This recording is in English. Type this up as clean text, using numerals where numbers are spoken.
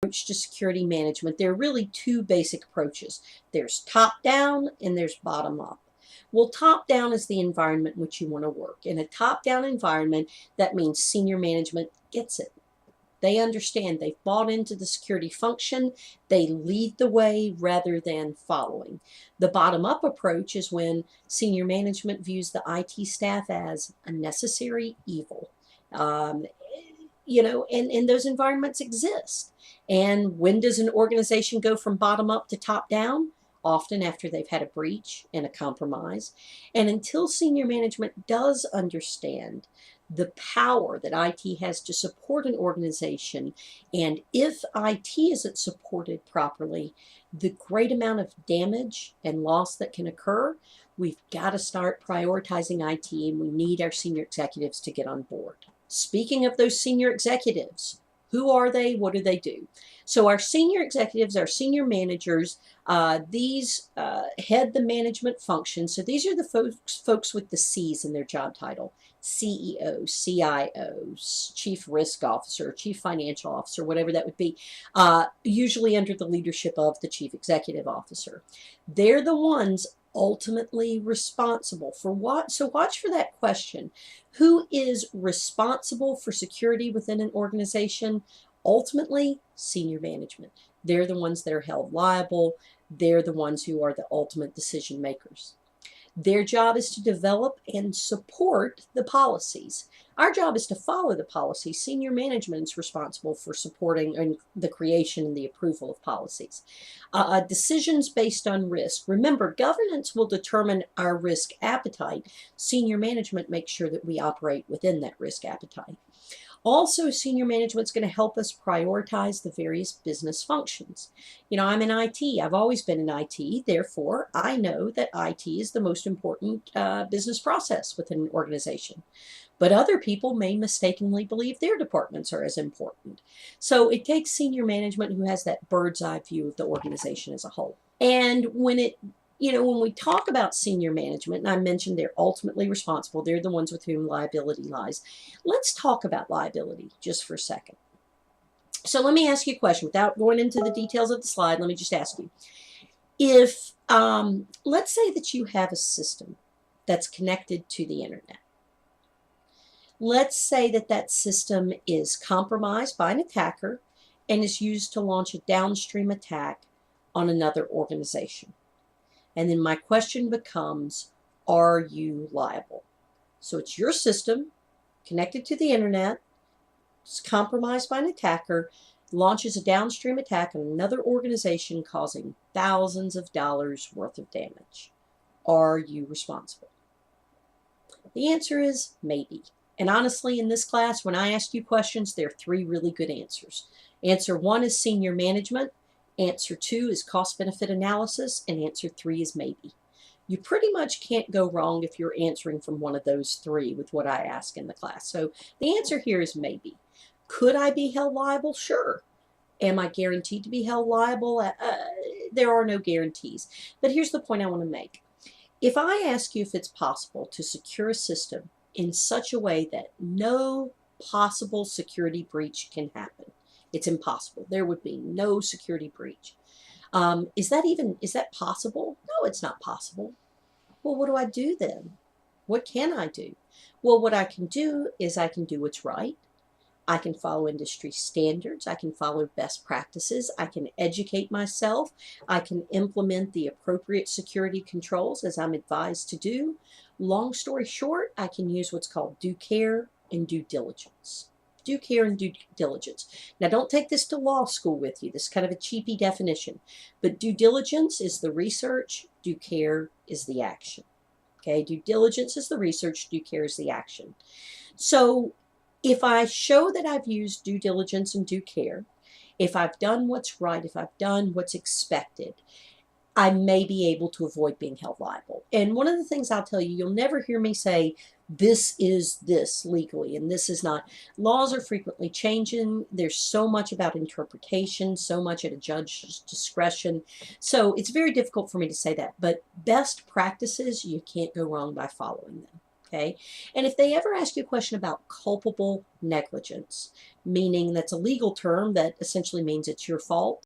approach to security management, there are really two basic approaches. There's top-down and there's bottom-up. Well, top-down is the environment in which you want to work. In a top-down environment, that means senior management gets it. They understand. They've bought into the security function. They lead the way rather than following. The bottom-up approach is when senior management views the IT staff as a necessary evil. Um, and those environments exist. And when does an organization go from bottom up to top down? Often after they've had a breach and a compromise. And until senior management does understand the power that IT has to support an organization, and if IT isn't supported properly, the great amount of damage and loss that can occur, we've got to start prioritizing IT, and we need our senior executives to get on board. Speaking of those senior executives, who are they? What do they do? So our senior executives, our senior managers, these head the management function. So these are the folks with the C's in their job title. CEO, CIO, Chief Risk Officer, Chief Financial Officer, whatever that would be, usually under the leadership of the Chief Executive Officer. They're the ones ultimately responsible for what? So watch for that question. Who is responsible for security within an organization? Ultimately, senior management. They're the ones that are held liable. They're the ones who are the ultimate decision makers. Their job is to develop and support the policies. Our job is to follow the policy. Senior management is responsible for supporting the creation and the approval of policies. Decisions based on risk. Remember, governance will determine our risk appetite. Senior management makes sure that we operate within that risk appetite. Also, senior management is going to help us prioritize the various business functions. I'm in IT. I've always been in IT. Therefore, I know that IT is the most important business process within an organization. But other people may mistakenly believe their departments are as important. So it takes senior management who has that bird's eye view of the organization as a whole. And when we talk about senior management, and I mentioned they're ultimately responsible, they're the ones with whom liability lies. Let's talk about liability just for a second. So let me ask you a question. Without going into the details of the slide, let me just ask you. If, let's say that you have a system that's connected to the internet. Let's say that that system is compromised by an attacker and is used to launch a downstream attack on another organization. And then my question becomes, are you liable? So it's your system connected to the internet, it's compromised by an attacker, launches a downstream attack on another organization causing thousands of dollars worth of damage. Are you responsible? The answer is maybe. And honestly, in this class, when I ask you questions, there are three really good answers. Answer one is senior management. Answer two is cost-benefit analysis, and answer three is maybe. You pretty much can't go wrong if you're answering from one of those three with what I ask in the class. So the answer here is maybe. Could I be held liable? Sure. Am I guaranteed to be held liable? There are no guarantees. But here's the point I want to make. If I ask you if it's possible to secure a system in such a way that no possible security breach can happen, it's impossible. There would be no security breach. Is that possible? No, it's not possible. Well, what do I do then? What can I do? Well, what I can do is I can do what's right. I can follow industry standards. I can follow best practices. I can educate myself. I can implement the appropriate security controls as I'm advised to do. Long story short, I can use what's called due care and due diligence. Due care and due diligence. Now, don't take this to law school with you. This is kind of a cheapy definition. But due diligence is the research. Due care is the action. Okay, due diligence is the research. Due care is the action. So if I show that I've used due diligence and due care, if I've done what's right, if I've done what's expected, I may be able to avoid being held liable. And one of the things I'll tell you, you'll never hear me say, this is this legally, and this is not. Laws are frequently changing. There's so much about interpretation, so much at a judge's discretion. So it's very difficult for me to say that. But best practices, you can't go wrong by following them. Okay, and if they ever ask you a question about culpable negligence, meaning that's a legal term that essentially means it's your fault,